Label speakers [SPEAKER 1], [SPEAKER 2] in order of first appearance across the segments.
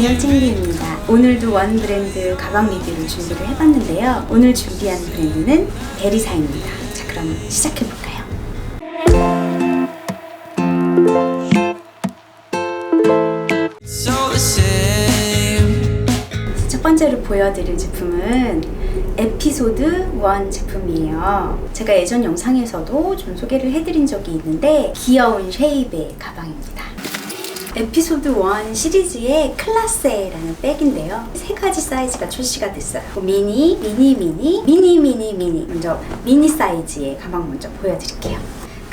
[SPEAKER 1] 찡찡입니다. 오늘도 원 브랜드 가방 리뷰를 준비를 해봤는데요. 오늘 준비한 브랜드는 베리사입니다. 자, 그럼 시작해볼까요? 첫 번째로 보여드릴 제품은 에피소드 1 제품이에요. 제가 예전 영상에서도 좀 소개를 해드린 적이 있는데 귀여운 쉐입의 가방입니다. 에피소드 1 시리즈의 클라세라는 백인데요. 3가지 사이즈가 출시가 됐어요. 미니, 미니. 먼저 미니 사이즈의 가방 먼저 보여드릴게요.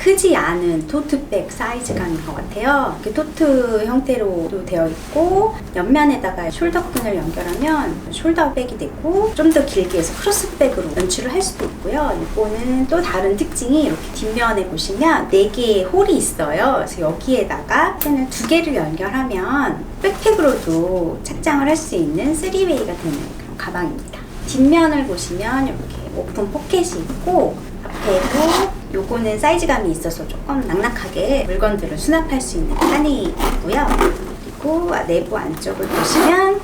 [SPEAKER 1] 크지 않은 토트백 사이즈감인 것 같아요. 이렇게 토트 형태로 되어 있고 옆면에다가 숄더끈을 연결하면 숄더백이 되고 좀 더 길게 해서 크로스백으로 연출을 할 수도 있고요. 이거는 또 다른 특징이 이렇게 뒷면에 보시면 4개의 홀이 있어요. 그래서 여기에다가 펜을 2개를 연결하면 백팩으로도 착장을 할 수 있는 3웨이가 되는 그런 가방입니다. 뒷면을 보시면 이렇게 오픈 포켓이 있고 앞에도 요거는 사이즈감이 있어서 조금 낙낙하게 물건들을 수납할 수 있는 칸이 있고요. 그리고 내부 안쪽을 보시면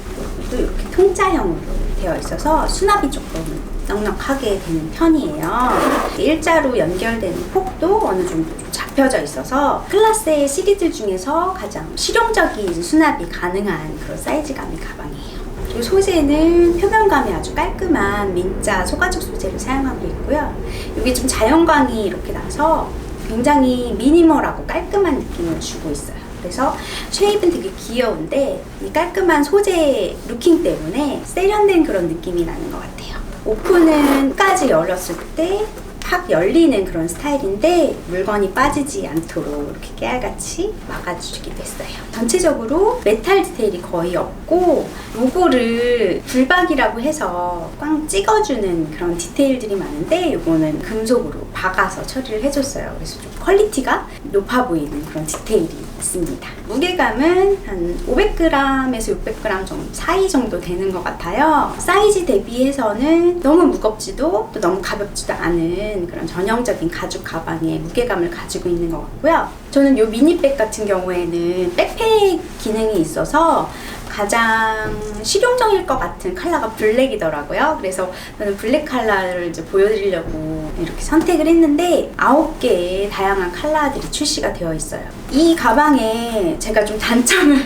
[SPEAKER 1] 또 이렇게 통짜형으로 되어 있어서 수납이 조금 넉넉하게 되는 편이에요. 일자로 연결되는 폭도 어느 정도 좀 잡혀져 있어서 클라스의 시리즈 중에서 가장 실용적인 수납이 가능한 그런 사이즈감의 가방이에요. 그리고 소재는 표면감이 아주 깔끔한 민자 소가죽 소재를 사용하고 있고요. 이게 좀 자연광이 이렇게 나서 굉장히 미니멀하고 깔끔한 느낌을 주고 있어요. 그래서 쉐입은 되게 귀여운데 이 깔끔한 소재 루킹 때문에 세련된 그런 느낌이 나는 것 같아요. 오픈은 끝까지 열었을 때 팍 열리는 그런 스타일인데 물건이 빠지지 않도록 이렇게 깨알같이 막아주기도 했어요. 전체적으로 메탈 디테일이 거의 없고 로고를 불박이라고 해서 꽝 찍어주는 그런 디테일들이 많은데 이거는 금속으로 박아서 처리를 해줬어요. 그래서 좀 퀄리티가 높아 보이는 그런 디테일이 있습니다. 무게감은 한 500g에서 600g 정도 사이 정도 되는 것 같아요. 사이즈 대비해서는 너무 무겁지도 또 너무 가볍지도 않은 그런 전형적인 가죽 가방의 무게감을 가지고 있는 것 같고요. 저는 이 미니백 같은 경우에는 백팩 기능이 있어서 가장 실용적일 것 같은 컬러가 블랙이더라고요. 그래서 저는 블랙 컬러를 이제 보여드리려고 이렇게 선택을 했는데 9개의 다양한 컬러들이 출시가 되어 있어요. 이 가방에 제가 좀 단점을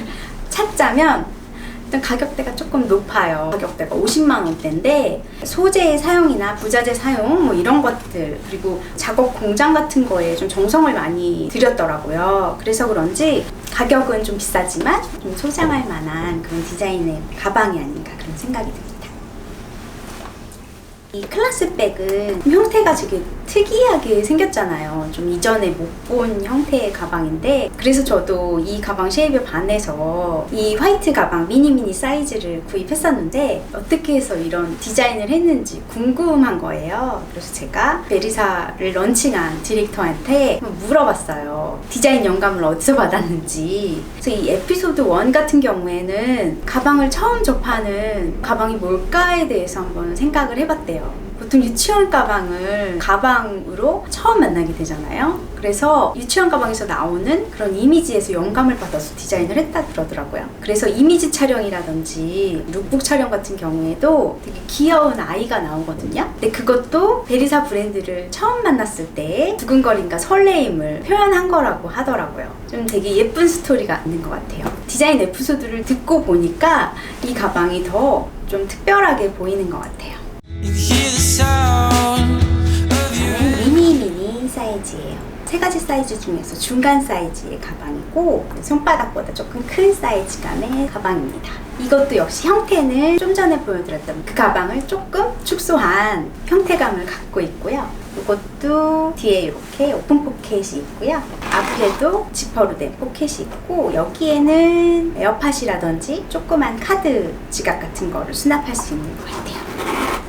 [SPEAKER 1] 찾자면 일단 가격대가 조금 높아요. 가격대가 50만 원대인데 소재의 사용이나 부자재 사용 뭐 이런 것들 그리고 작업 공장 같은 거에 좀 정성을 많이 들였더라고요. 그래서 그런지 가격은 좀 비싸지만 좀 소장할 만한 그런 디자인의 가방이 아닌가 그런 생각이 듭니다. 이 클라스백은 형태가 되게 특이하게 생겼잖아요. 좀 이전에 못 본 형태의 가방인데 그래서 저도 이 가방 쉐입에 반해서 이 화이트 가방 미니 사이즈를 구입했었는데 어떻게 해서 이런 디자인을 했는지 궁금한 거예요. 그래서 제가 베리사를 런칭한 디렉터한테 물어봤어요. 디자인 영감을 어디서 받았는지. 그래서 이 에피소드 1 같은 경우에는 가방을 처음 접하는 가방이 뭘까에 대해서 한번 생각을 해봤대요. 보통 유치원 가방을 가방으로 처음 만나게 되잖아요. 그래서 유치원 가방에서 나오는 그런 이미지에서 영감을 받아서 디자인을 했다 그러더라고요. 그래서 이미지 촬영이라든지 룩북 촬영 같은 경우에도 되게 귀여운 아이가 나오거든요. 근데 그것도 베리사 브랜드를 처음 만났을 때 두근거림과 설레임을 표현한 거라고 하더라고요. 좀 되게 예쁜 스토리가 있는 것 같아요. 디자인 에피소드를 듣고 보니까 이 가방이 더 좀 특별하게 보이는 것 같아요. 미니 사이즈예요. 3가지 사이즈 중에서 중간 사이즈의 가방이고 손바닥보다 조금 큰 사이즈감의 가방입니다. 이것도 역시 형태는 좀 전에 보여드렸던 그 가방을 조금 축소한 형태감을 갖고 있고요. 이것도 뒤에 이렇게 오픈 포켓이 있고요. 앞에도 지퍼로 된 포켓이 있고 여기에는 에어팟이라든지 조그만 카드 지갑 같은 거를 수납할 수 있는 것 같아요.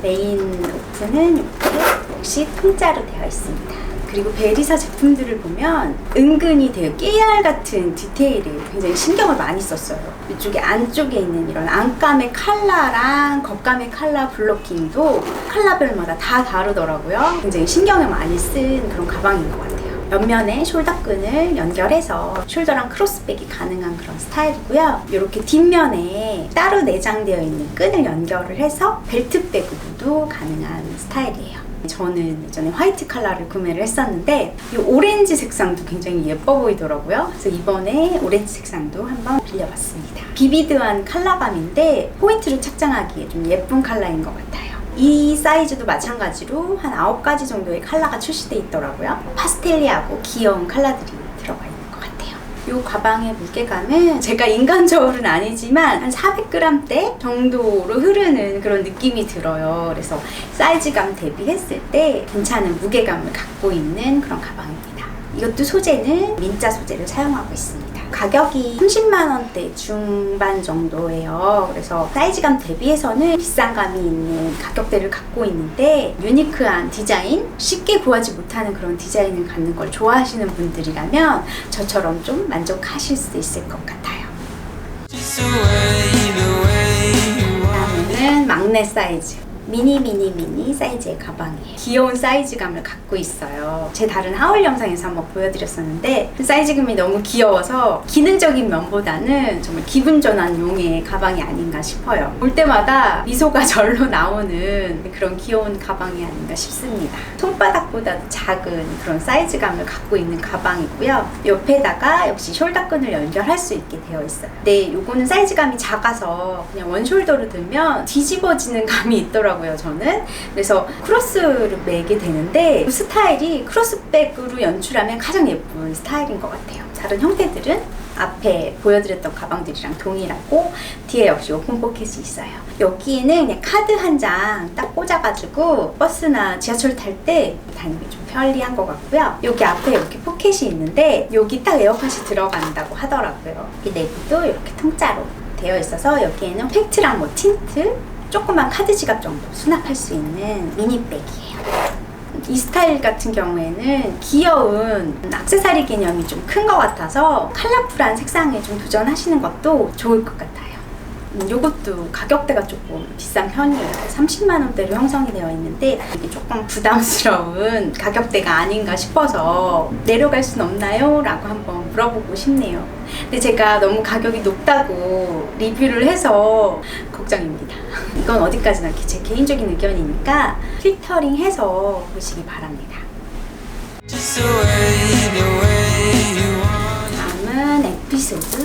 [SPEAKER 1] 메인 오픈은 이렇게 역시 통짜로 되어 있습니다. 그리고 베리사 제품들을 보면 은근히 되게 깨알 같은 디테일에 굉장히 신경을 많이 썼어요. 이쪽에 안쪽에 있는 이런 안감의 컬러랑 겉감의 컬러 블로킹도 컬러별마다 다 다르더라고요. 굉장히 신경을 많이 쓴 그런 가방인 것 같아요. 옆면에 숄더끈을 연결해서 숄더랑 크로스백이 가능한 그런 스타일이고요. 이렇게 뒷면에 따로 내장되어 있는 끈을 연결을 해서 벨트백으로도 가능한 스타일이에요. 저는 예전에 화이트 컬러를 구매를 했었는데 이 오렌지 색상도 굉장히 예뻐 보이더라고요. 그래서 이번에 오렌지 색상도 한번 빌려봤습니다. 비비드한 컬러감인데 포인트를 착장하기에 좀 예쁜 컬러인 것 같아요. 이 사이즈도 마찬가지로 한 9가지 정도의 컬러가 출시되어 있더라고요. 파스텔리하고 귀여운 컬러들이 들어가 있는 것 같아요. 이 가방의 무게감은 제가 인간 저울은 아니지만 한 400g대 정도로 흐르는 그런 느낌이 들어요. 그래서 사이즈감 대비했을 때 괜찮은 무게감을 갖고 있는 그런 가방입니다. 이것도 소재는 민자 소재를 사용하고 있습니다. 가격이 30만 원대 중반 정도예요. 그래서 사이즈감 대비해서는 비싼 감이 있는 가격대를 갖고 있는데 유니크한 디자인, 쉽게 구하지 못하는 그런 디자인을 갖는 걸 좋아하시는 분들이라면 저처럼 좀 만족하실 수 있을 것 같아요. 다음은 막내 사이즈. 미니 사이즈의 가방이에요. 귀여운 사이즈감을 갖고 있어요. 제 다른 하울 영상에서 한번 보여드렸었는데 그 사이즈감이 너무 귀여워서 기능적인 면보다는 정말 기분 전환용의 가방이 아닌가 싶어요. 볼 때마다 미소가 절로 나오는 그런 귀여운 가방이 아닌가 싶습니다. 손바닥보다도 작은 그런 사이즈감을 갖고 있는 가방이고요. 옆에다가 역시 숄더끈을 연결할 수 있게 되어 있어요. 근데 요거는 사이즈감이 작아서 그냥 원숄더로 들면 뒤집어지는 감이 있더라고요. 저는 그래서 크로스를 매게 되는데 스타일이 크로스백으로 연출하면 가장 예쁜 스타일인 것 같아요. 다른 형태들은 앞에 보여드렸던 가방들이랑 동일하고 뒤에 역시 오픈 포켓이 있어요. 여기에는 그냥 카드 한 장 딱 꽂아가지고 버스나 지하철 탈 때 다니기 좀 편리한 것 같고요. 여기 앞에 이렇게 포켓이 있는데 여기 딱 에어팟이 들어간다고 하더라고요. 이 내부도 이렇게 통짜로 되어 있어서 여기에는 팩트랑 뭐 틴트, 조그만 카드 지갑 정도 수납할 수 있는 미니백이에요. 이 스타일 같은 경우에는 귀여운 액세서리 개념이 좀 큰 것 같아서 컬러풀한 색상에 좀 도전하시는 것도 좋을 것 같아요. 이것도 가격대가 조금 비싼 편이에요. 30만 원대로 형성이 되어 있는데 이게 조금 부담스러운 가격대가 아닌가 싶어서 내려갈 순 없나요? 라고 한번 물어보고 싶네요. 근데 제가 너무 가격이 높다고 리뷰를 해서 걱정입니다. 이건 어디까지나 제 개인적인 의견이니까 필터링 해서 보시기 바랍니다. 다음은 에피소드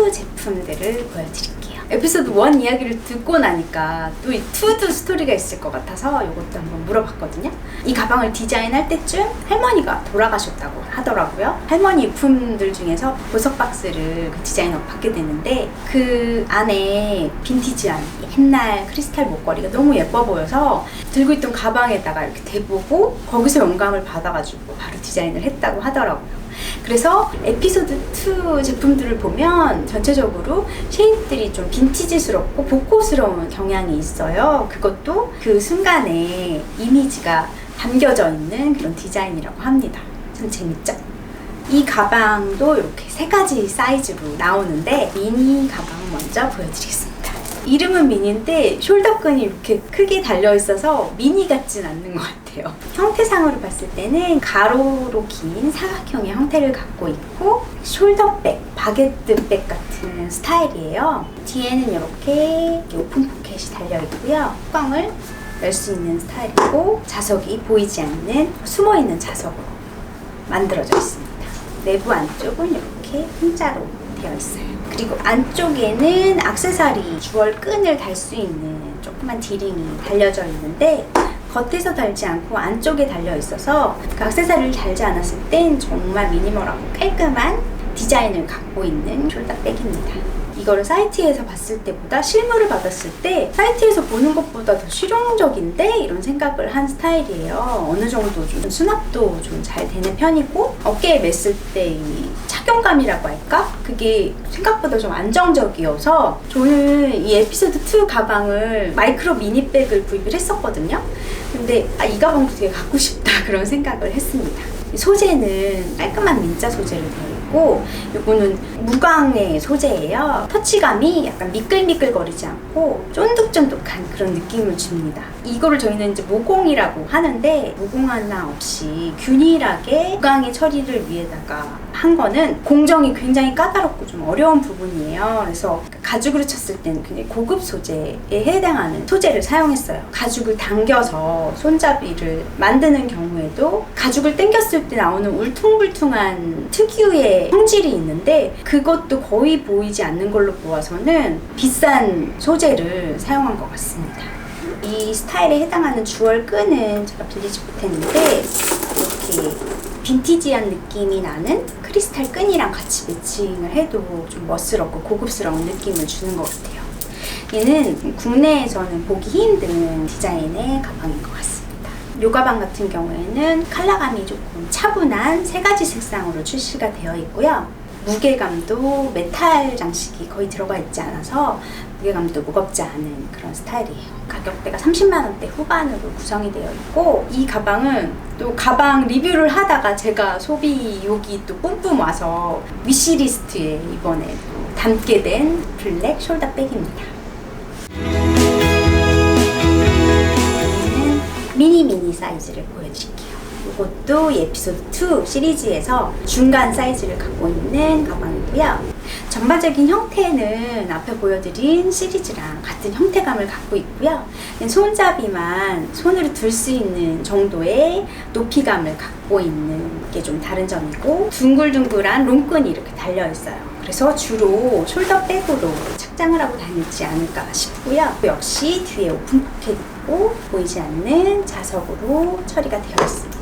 [SPEAKER 1] 2 제품들을 보여드릴게요. 에피소드 1 이야기를 듣고 나니까 또 이 2도 스토리가 있을 것 같아서 이것도 한번 물어봤거든요. 이 가방을 디자인할 때쯤 할머니가 돌아가셨다고 하더라고요. 할머니 유품들 중에서 보석 박스를 그 디자인으로 받게 되는데 그 안에 빈티지한 옛날 크리스탈 목걸이가 너무 예뻐 보여서 들고 있던 가방에다가 이렇게 대보고 거기서 영감을 받아가지고 바로 디자인을 했다고 하더라고요. 그래서 에피소드 2 제품들을 보면 전체적으로 쉐입들이 좀 빈티지스럽고 복고스러운 경향이 있어요. 그것도 그 순간에 이미지가 담겨져 있는 그런 디자인이라고 합니다. 참 재밌죠? 이 가방도 이렇게 3가지 사이즈로 나오는데 미니 가방 먼저 보여드리겠습니다. 이름은 미니인데 숄더끈이 이렇게 크게 달려있어서 미니 같진 않는 것 같아요. 형태상으로 봤을 때는 가로로 긴 사각형의 형태를 갖고 있고 숄더백, 바게트백 같은 스타일이에요. 뒤에는 이렇게 오픈 포켓이 달려있고요. 뚜껑을 열 수 있는 스타일이고 자석이 보이지 않는 숨어있는 자석으로 만들어져 있습니다. 내부 안쪽은 이렇게 통짜로 되어 있어요. 그리고 안쪽에는 액세서리 주얼 끈을 달 수 있는 조그만 디링이 달려져 있는데 겉에서 달지 않고 안쪽에 달려 있어서 그 액세서리를 달지 않았을 땐 정말 미니멀하고 깔끔한 디자인을 갖고 있는 숄더백입니다. 이거를 사이트에서 봤을 때보다 실물을 받았을 때 사이트에서 보는 것보다 더 실용적인데 이런 생각을 한 스타일이에요. 어느 정도 좀 수납도 좀 잘 되는 편이고 어깨에 맸을 때 이 착용감이라고 할까? 그게 생각보다 좀 안정적이어서 저는 이 에피소드 2 가방을 마이크로 미니백을 구입을 했었거든요. 근데 이 가방도 되게 갖고 싶다 그런 생각을 했습니다. 소재는 깔끔한 민자 소재로 되어 있고, 이거는 무광의 소재예요. 터치감이 약간 미끌미끌거리지 않고 쫀득쫀득한 그런 느낌을 줍니다. 이거를 저희는 이제 모공이라고 하는데, 모공 하나 없이 균일하게 무광의 처리를 위해다가 한 거는 공정이 굉장히 까다롭고 좀 어려운 부분이에요. 그래서 가죽으로 쳤을 때는 굉장히 고급 소재에 해당하는 소재를 사용했어요. 가죽을 당겨서 손잡이를 만드는 경우에도 가죽을 당겼을 때 나오는 울퉁불퉁한 특유의 성질이 있는데, 그것도 거의 보이지 않는 걸로 보아서는 비싼 소재를 사용한 것 같습니다. 이 스타일에 해당하는 주얼 끈은 제가 빌리지 못했는데, 이렇게 빈티지한 느낌이 나는 크리스탈 끈이랑 같이 매칭을 해도 좀 멋스럽고 고급스러운 느낌을 주는 것 같아요. 얘는 국내에서는 보기 힘든 디자인의 가방인 것 같습니다. 이 가방 같은 경우에는 컬러감이 조금 차분한 3가지 색상으로 출시가 되어 있고요. 무게감도 메탈 장식이 거의 들어가 있지 않아서 무게감도 무겁지 않은 그런 스타일이에요. 가격대가 30만 원대 후반으로 구성이 되어 있고, 이 가방은 또 가방 리뷰를 하다가 제가 소비욕이 또 뿜뿜 와서 위시리스트에 이번에 또 담게 된 블랙 숄더백입니다. 미니 사이즈를 보여드릴게요. 이것도 에피소드 2 시리즈에서 중간 사이즈를 갖고 있는 가방이고요. 전반적인 형태는 앞에 보여드린 시리즈랑 같은 형태감을 갖고 있고요. 손잡이만 손으로 들 수 있는 정도의 높이감을 갖고 있는 게 좀 다른 점이고, 둥글둥글한 롱끈이 이렇게 달려있어요. 그래서 주로 숄더백으로 착장을 하고 다니지 않을까 싶고요. 역시 뒤에 오픈 포켓 있고 보이지 않는 자석으로 처리가 되어 있습니다.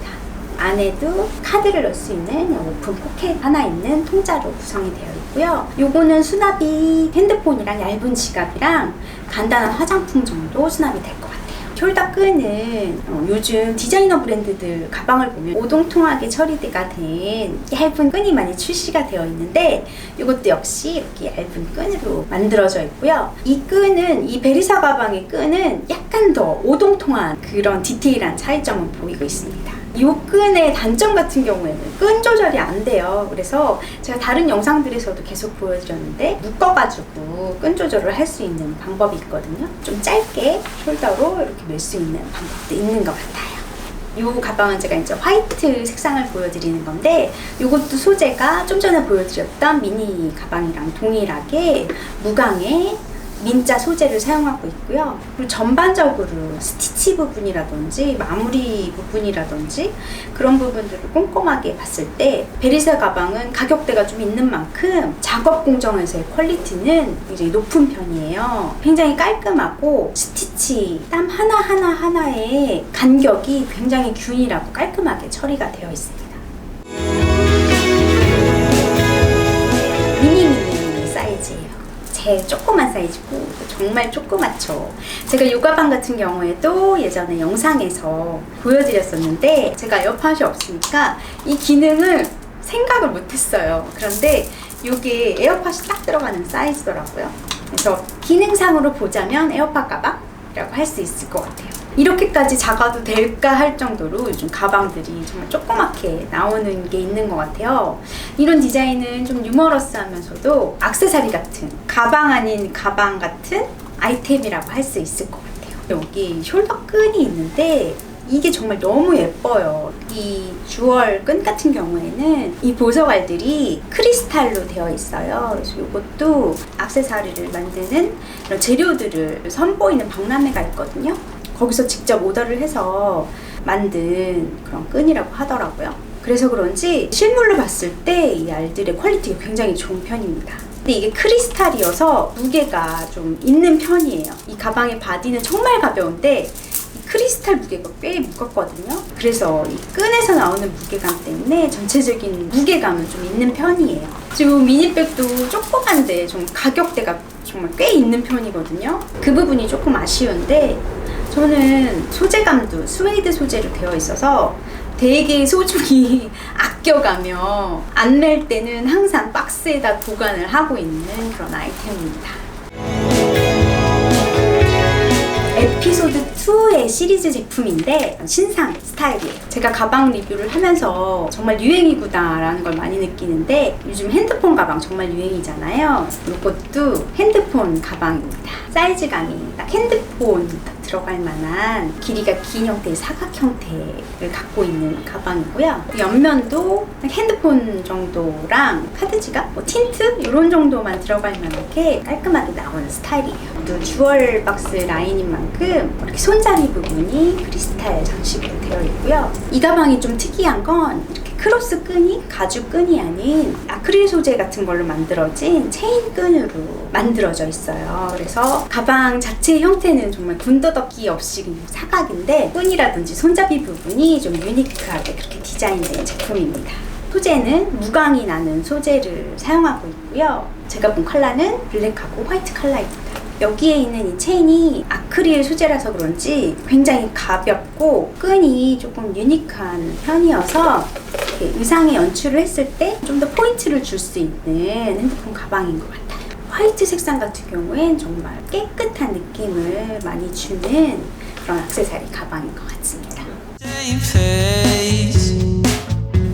[SPEAKER 1] 안에도 카드를 넣을 수 있는 오픈 포켓 하나 있는 통짜로 구성이 되어 있고요. 요거는 수납이 핸드폰이랑 얇은 지갑이랑 간단한 화장품 정도 수납이 될 것 같아요. 숄더 끈은 요즘 디자이너 브랜드들 가방을 보면 오동통하게 처리가 된 얇은 끈이 많이 출시가 되어 있는데, 이것도 역시 이렇게 얇은 끈으로 만들어져 있고요. 이 끈은, 이 베리사 가방의 끈은 약간 더 오동통한 그런 디테일한 차이점을 보이고 있습니다. 이 끈의 단점 같은 경우에는 끈 조절이 안 돼요. 그래서 제가 다른 영상들에서도 계속 보여드렸는데, 묶어가지고 끈 조절을 할 수 있는 방법이 있거든요. 좀 짧게 숄더로 이렇게 멜 수 있는 방법도 있는 것 같아요. 이 가방은 제가 이제 화이트 색상을 보여드리는 건데, 이것도 소재가 좀 전에 보여드렸던 미니 가방이랑 동일하게 무광의 민자 소재를 사용하고 있고요. 그리고 전반적으로 스티치 부분이라든지 마무리 부분이라든지 그런 부분들을 꼼꼼하게 봤을 때, 베리사 가방은 가격대가 좀 있는 만큼 작업 공정에서의 퀄리티는 굉장히 높은 편이에요. 굉장히 깔끔하고 스티치, 땀 하나하나의 간격이 굉장히 균일하고 깔끔하게 처리가 되어 있습니다. 미니 사이즈예요. 제일 조그만 사이즈고 정말 조그맣죠. 제가 이 가방 같은 경우에도 예전에 영상에서 보여드렸었는데, 제가 에어팟이 없으니까 이 기능을 생각을 못했어요. 그런데 이게 에어팟이 딱 들어가는 사이즈더라고요. 그래서 기능상으로 보자면 에어팟 가방이라고 할 수 있을 것 같아요. 이렇게까지 작아도 될까 할 정도로 요즘 가방들이 정말 조그맣게 나오는 게 있는 것 같아요. 이런 디자인은 좀 유머러스하면서도 액세서리 같은, 가방 아닌 가방 같은 아이템이라고 할 수 있을 것 같아요. 여기 숄더 끈이 있는데 이게 정말 너무 예뻐요. 이 주얼 끈 같은 경우에는 이 보석알들이 크리스탈로 되어 있어요. 그래서 이것도 액세서리를 만드는 이런 재료들을 선보이는 박람회가 있거든요. 거기서 직접 오더를 해서 만든 그런 끈이라고 하더라고요. 그래서 그런지 실물로 봤을 때 이 알들의 퀄리티가 굉장히 좋은 편입니다. 근데 이게 크리스탈이어서 무게가 좀 있는 편이에요. 이 가방의 바디는 정말 가벼운데 크리스탈 무게가 꽤 무겁거든요. 그래서 이 끈에서 나오는 무게감 때문에 전체적인 무게감은 좀 있는 편이에요. 지금 미니백도 조그만데 좀 가격대가 정말 꽤 있는 편이거든요. 그 부분이 조금 아쉬운데, 저는 소재감도 스웨이드 소재로 되어 있어서 되게 소중히 아껴가며 안 멜 때는 항상 박스에다 보관을 하고 있는 그런 아이템입니다. 에피소드 2의 시리즈 제품인데 신상 스타일이에요. 제가 가방 리뷰를 하면서 정말 유행이구나 라는 걸 많이 느끼는데 요즘 핸드폰 가방 정말 유행이잖아요. 이것도 핸드폰 가방입니다. 사이즈감이 딱 핸드폰 딱 들어갈 만한 길이가 긴 형태의 사각 형태를 갖고 있는 가방이고요. 옆면도 핸드폰 정도랑 카드 지갑, 틴트 이런 정도만 들어갈 만하게 깔끔하게 나오는 스타일이에요. 또 주얼 박스 라인인 만큼 이렇게 손잡이 부분이 크리스탈 장식으로 되어 있고요. 이 가방이 좀 특이한 건 이렇게 크로스 끈이 가죽 끈이 아닌 아크릴 소재 같은 걸로 만들어진 체인 끈으로 만들어져 있어요. 그래서 가방 자체의 형태는 정말 군더더기 없이 그냥 사각인데 끈이라든지 손잡이 부분이 좀 유니크하게 그렇게 디자인된 제품입니다. 소재는 무광이 나는 소재를 사용하고 있고요. 제가 본 컬러는 블랙하고 화이트 컬러입니다. 여기에 있는 이 체인이 아크릴 소재라서 그런지 굉장히 가볍고 끈이 조금 유니크한 편이어서 의상에 연출을 했을 때 좀 더 포인트를 줄 수 있는 핸드폰 가방인 것 같아요. 화이트 색상 같은 경우엔 정말 깨끗한 느낌을 많이 주는 그런 액세서리 가방인 것 같습니다.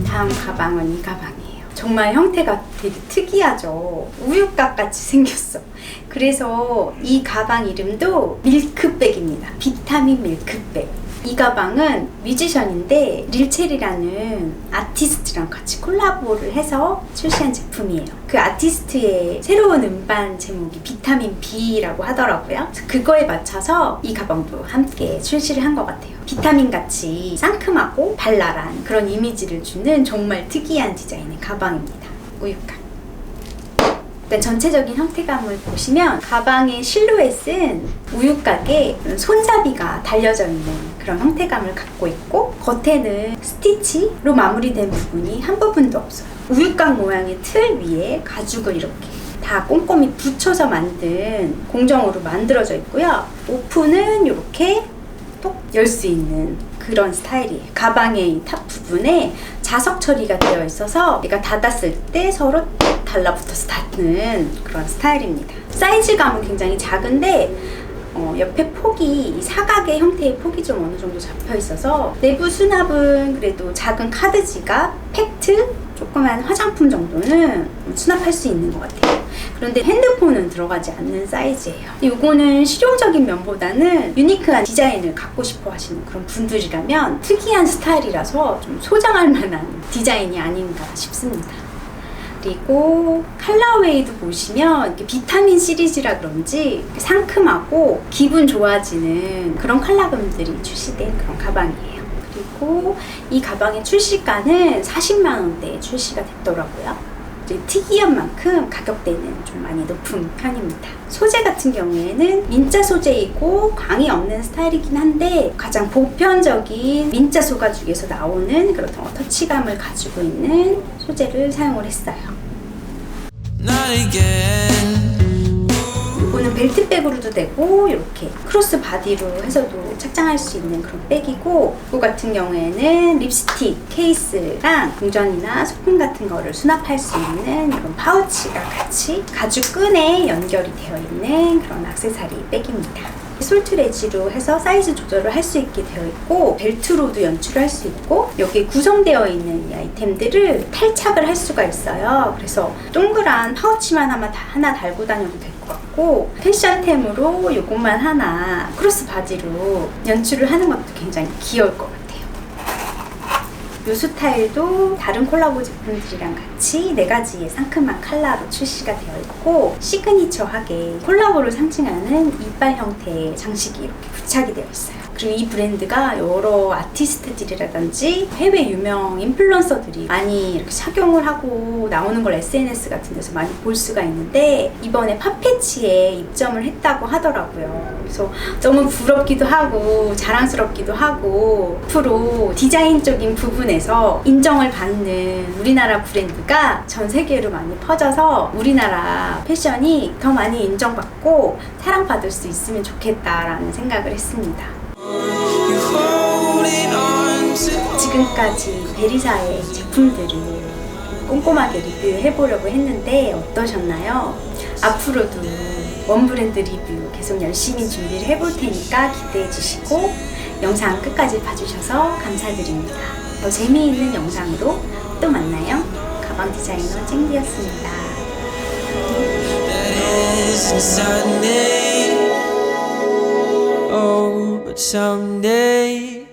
[SPEAKER 1] 다음 가방은 이 가방이에요. 정말 형태가 되게 특이하죠. 우유곽 같이 생겼어. 그래서 이 가방 이름도 밀크백입니다. 비타민 밀크백. 이 가방은 뮤지션인데 릴체리라는 아티스트랑 같이 콜라보를 해서 출시한 제품이에요. 그 아티스트의 새로운 음반 제목이 비타민 B라고 하더라고요. 그거에 맞춰서 이 가방도 함께 출시를 한 것 같아요. 비타민 같이 상큼하고 발랄한 그런 이미지를 주는 정말 특이한 디자인의 가방입니다. 우유곽. 일단 전체적인 형태감을 보시면 가방의 실루엣은 우유곽에 손잡이가 달려져 있는 그런 형태감을 갖고 있고 겉에는 스티치로 마무리된 부분이 한 부분도 없어요. 우유곽 모양의 틀 위에 가죽을 이렇게 다 꼼꼼히 붙여서 만든 공정으로 만들어져 있고요. 오픈은 이렇게 톡 열 수 있는 그런 스타일이에요. 가방의 탑 부분에 자석 처리가 되어 있어서 얘가 닫았을 때 서로 달라붙어서 닫는 그런 스타일입니다. 사이즈감은 굉장히 작은데 옆에 폭이 사각의 형태의 폭이 좀 어느 정도 잡혀 있어서 내부 수납은 그래도 작은 카드 지갑, 팩트, 조그만 화장품 정도는 수납할 수 있는 것 같아요. 그런데 핸드폰은 들어가지 않는 사이즈예요. 이거는 실용적인 면보다는 유니크한 디자인을 갖고 싶어 하시는 그런 분들이라면 특이한 스타일이라서 좀 소장할 만한 디자인이 아닌가 싶습니다. 그리고 컬러웨이도 보시면 이렇게 비타민 시리즈라 그런지 상큼하고 기분 좋아지는 그런 컬러감들이 출시된 그런 가방이에요. 그리고 이 가방의 출시가는 40만 원대에 출시가 됐더라고요. 특이한 만큼 가격대는 좀 많이 높은 편입니다. 소재 같은 경우에는 민자 소재이고 광이 없는 스타일이긴 한데 가장 보편적인 민자 소가죽에서 나오는 그런 터치감을 가지고 있는 소재를 사용을 했어요. 이거는 벨트백으로도 되고 이렇게 크로스 바디로 해서도 착장할 수 있는 그런 백이고, 이거 같은 경우에는 립스틱 케이스랑 동전이나 소품 같은 거를 수납할 수 있는 이런 파우치가 같이 가죽 끈에 연결이 되어 있는 그런 액세서리 백입니다. 솔트레지로 해서 사이즈 조절을 할 수 있게 되어 있고 벨트로도 연출할 수 있고 여기에 구성되어 있는 이 아이템들을 탈착을 할 수가 있어요. 그래서 동그란 파우치만 하나 달고 다녀도 될 것 같고 패션템으로 이것만 하나 크로스 바지로 연출을 하는 것도 굉장히 귀여울 것 같아요. 이 스타일도 다른 콜라보 제품들이랑 같이 4가지의 상큼한 컬러로 출시가 되어 있고 시그니처하게 콜라보를 상징하는 이빨 형태의 장식이 이렇게 부착이 되어 있어요. 그리고 이 브랜드가 여러 아티스트들이라든지 해외 유명 인플루언서들이 많이 이렇게 착용을 하고 나오는 걸 SNS 같은 데서 많이 볼 수가 있는데 이번에 팝패치에 입점을 했다고 하더라고요. 그래서 너무 부럽기도 하고 자랑스럽기도 하고 앞으로 디자인적인 부분에서 인정을 받는 우리나라 브랜드가 전 세계로 많이 퍼져서 우리나라 패션이 더 많이 인정받고 사랑받을 수 있으면 좋겠다라는 생각을 했습니다. 지금까지 베리사의 제품들을 꼼꼼하게 리뷰해보려고 했는데 어떠셨나요? 앞으로도 원 브랜드 리뷰 계속 열심히 준비를 해볼 테니까 기대해 주시고 영상 끝까지 봐주셔서 감사드립니다. 더 재미있는 영상으로 또 만나요. 가방 디자이너 쨍디였습니다.
[SPEAKER 2] Oh, but someday